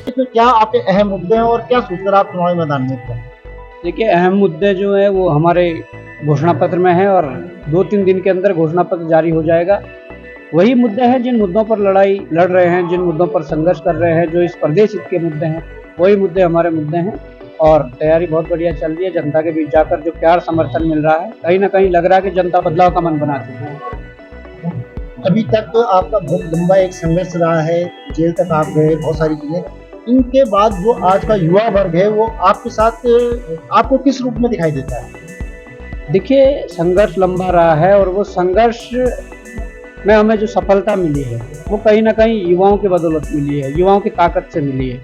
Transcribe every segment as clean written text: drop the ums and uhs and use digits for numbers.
इसमें क्या आपके अहम मुद्दे हैं और क्या सोचकर आप चुनावी मैदान में उतरे? देखिए, अहम मुद्दे जो हैं वो हमारे घोषणा पत्र में हैं और 2-3 दिन के अंदर घोषणा पत्र जारी हो जाएगा। वही मुद्दे हैं जिन मुद्दों पर लड़ाई लड़ रहे हैं, जिन मुद्दों पर संघर्ष कर रहे हैं, जो इस प्रदेश हित के मुद्दे हैं, वही मुद्दे हमारे मुद्दे हैं और तैयारी बहुत बढ़िया चल रही है। जनता के बीच जाकर जो प्यार समर्थन मिल रहा है, कहीं न कहीं लग रहा है कि जनता बदलाव का मन बना चुकी है। अभी तक आपका बहुत लंबा एक संघर्ष रहा है, जेल तक आप गए, बहुत सारी चीजें। इनके बाद जो आज का युवा वर्ग है वो आपके साथ आपको किस रूप में दिखाई देता है? देखिए, संघर्ष लंबा रहा है और वो संघर्ष में हमें जो सफलता मिली है, वो कहीं न कहीं युवाओं की बदौलत मिली है, युवाओं की ताकत से मिली है।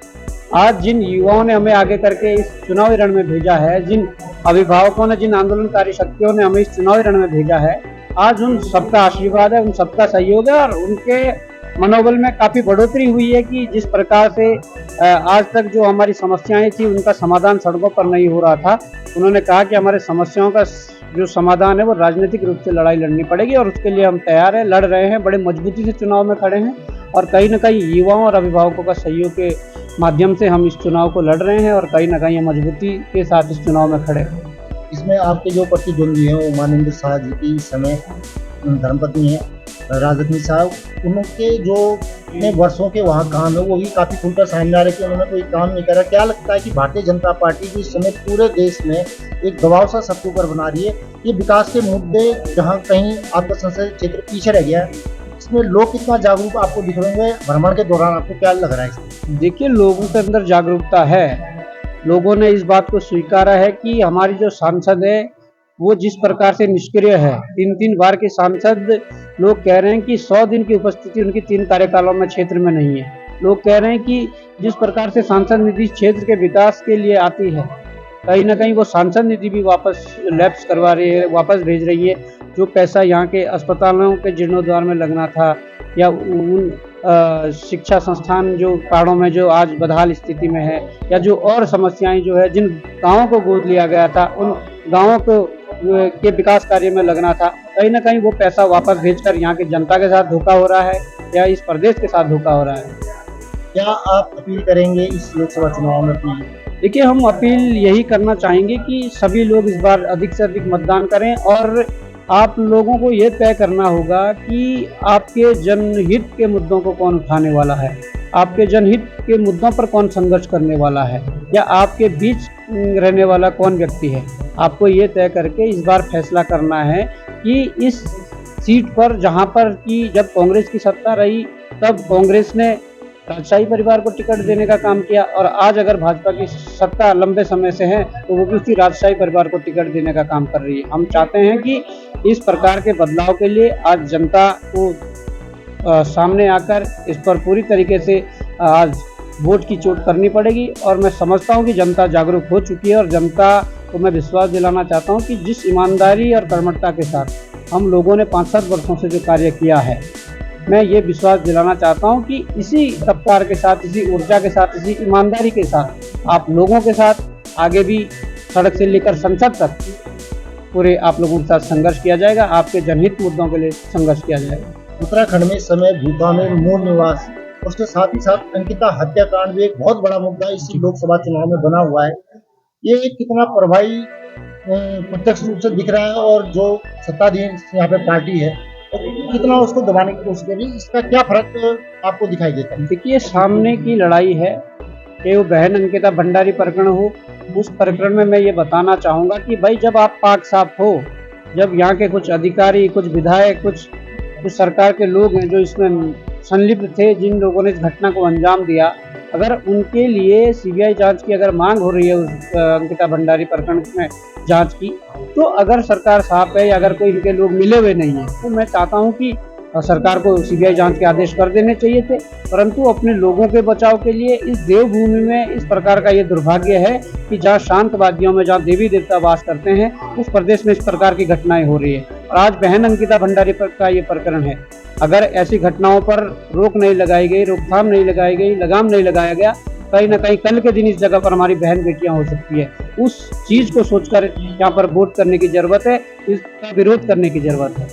आज जिन युवाओं ने हमें आगे करके इस चुनावी रण में भेजा है, जिन अभिभावकों ने, जिन आंदोलनकारी शक्तियों ने हमें इस चुनावी रण में भेजा है, आज उन सबका आशीर्वाद है, उन सबका सहयोग है और उनके मनोबल में काफ़ी बढ़ोतरी हुई है कि जिस प्रकार से आज तक जो हमारी समस्याएं थी उनका समाधान सड़कों पर नहीं हो रहा था, उन्होंने कहा कि हमारे समस्याओं का जो समाधान है वो राजनीतिक रूप से लड़ाई लड़नी पड़ेगी और उसके लिए हम तैयार हैं, लड़ रहे हैं, बड़े मजबूती से चुनाव में खड़े हैं और कहीं न कहीं युवाओं और अभिभावकों का सहयोग के माध्यम से हम इस चुनाव को लड़ रहे हैं और कहीं न कहीं मजबूती के साथ इस चुनाव में खड़े हैं। इसमें आपके जो प्रतिद्वंदी हैं वो मानवेंद्र शाह जी की इस समय धर्मपत्नी है राजरत्नी साहब, उनके जो इतने वर्षों के वहाँ काम है वो भी काफ़ी खुलकर सामने आ रहे कि उन्होंने कोई काम नहीं करा। क्या लगता है कि भारतीय जनता पार्टी जो इस समय पूरे देश में एक दबाव सा सबके ऊपर बना रही है, ये विकास के मुद्दे जहाँ कहीं आपका संसदीय क्षेत्र पीछे रह गया है, इसमें लोग कितना जागरूक आपको दिख रहे होंगे भ्रमण के दौरान, आपको क्या लग रहा है इसमें? देखिए, लोगों के अंदर जागरूकता है, लोगों ने इस बात को स्वीकारा है कि हमारी जो सांसद है वो जिस प्रकार से निष्क्रिय है, 3-3 बार के सांसद, लोग कह रहे हैं कि 100 दिन की उपस्थिति उनकी 3 कार्यकालों में क्षेत्र में नहीं है। लोग कह रहे हैं कि जिस प्रकार से सांसद निधि क्षेत्र के विकास के लिए आती है, कहीं न कहीं वो सांसद निधि भी वापस लैप्स करवा रही है, वापस भेज रही है। जो पैसा यहाँ के अस्पतालों के जीर्णोद्धार में लगना था या उन शिक्षा संस्थान जो पहाड़ों में जो आज बदहाल स्थिति में है या जो और समस्याएं जो है, जिन गाँवों को गोद लिया गया था, उन गाँवों को के विकास कार्य में लगना था, कहीं न कहीं वो पैसा वापस भेजकर यहाँ की जनता के साथ धोखा हो रहा है या इस प्रदेश के साथ धोखा हो रहा है। क्या आप अपील करेंगे इस लोकसभा चुनाव में अपनी? देखिए, हम अपील यही करना चाहेंगे कि सभी लोग इस बार अधिक से अधिक मतदान करें और आप लोगों को ये तय करना होगा कि आपके जनहित के मुद्दों को कौन उठाने वाला है, आपके जनहित के मुद्दों पर कौन संघर्ष करने वाला है या आपके बीच रहने वाला कौन व्यक्ति है। आपको ये तय करके इस बार फैसला करना है कि इस सीट पर, जहाँ पर कि जब कांग्रेस की सत्ता रही तब कांग्रेस ने राजशाही परिवार को टिकट देने का काम किया और आज अगर भाजपा की सत्ता लंबे समय से है तो वो भी उसी राजशाही परिवार को टिकट देने का काम कर रही है। हम चाहते हैं कि इस प्रकार के बदलाव के लिए आज जनता को सामने आकर इस पर पूरी तरीके से आज वोट की चोट करनी पड़ेगी और मैं समझता हूं कि जनता जागरूक हो चुकी है और जनता को मैं विश्वास दिलाना चाहता हूं कि जिस ईमानदारी और कर्मठता के साथ हम लोगों ने 5-7 वर्षों से जो कार्य किया है, मैं ये विश्वास दिलाना चाहता हूं कि इसी रफ्तार के साथ, इसी ऊर्जा के साथ, इसी ईमानदारी के साथ आप लोगों के साथ आगे भी सड़क से लेकर संसद तक पूरे आप लोगों के साथ संघर्ष किया जाएगा, आपके जनहित मुद्दों के लिए संघर्ष किया जाएगा। उत्तराखंड में इस समय भूटा में मूल निवास, उसके साथ ही साथ अंकिता हत्याकांड भी एक बहुत बड़ा मुद्दा इसी लोकसभा चुनाव में बना हुआ है। ये कितना प्रभावी प्रत्यक्ष रूप से दिख रहा है और जो सत्ताधीन यहाँ पे पार्टी है तो कितना उसको दबाने की कोशिश करी, इसका क्या फर्क आपको दिखाई देता है? देखिए, सामने की लड़ाई है कि वो बहन अंकिता भंडारी प्रकरण हो, उस प्रकरण में मैं ये बताना चाहूँगा कि भाई जब आप पाक साफ हो, जब यहाँ के कुछ अधिकारी, कुछ विधायक, कुछ सरकार के लोग हैं जो इसमें संलिप्त थे, जिन लोगों ने इस घटना को अंजाम दिया, अगर उनके लिए सीबीआई जांच की अगर मांग हो रही है उस अंकिता भंडारी प्रकरण में जांच की, तो अगर सरकार साफ है या अगर कोई इनके लोग मिले हुए नहीं है तो मैं चाहता हूं कि सरकार को सीबीआई जांच के आदेश कर देने चाहिए थे। परंतु अपने लोगों के बचाव के लिए इस देवभूमि में इस प्रकार का ये दुर्भाग्य है कि जहाँ शांतवादियों में, जहाँ देवी देवता वास करते हैं, उस प्रदेश में इस प्रकार की घटनाएं हो रही है और आज बहन अंकिता भंडारी का ये प्रकरण है। अगर ऐसी घटनाओं पर रोक नहीं लगाई गई, रोकथाम नहीं लगाई गई, लगाम नहीं लगाया गया, कहीं ना कहीं कल के दिन इस जगह पर हमारी बहन बेटियां हो सकती है। उस चीज को सोचकर यहाँ पर वोट करने की जरूरत है, इसका विरोध करने की जरूरत है।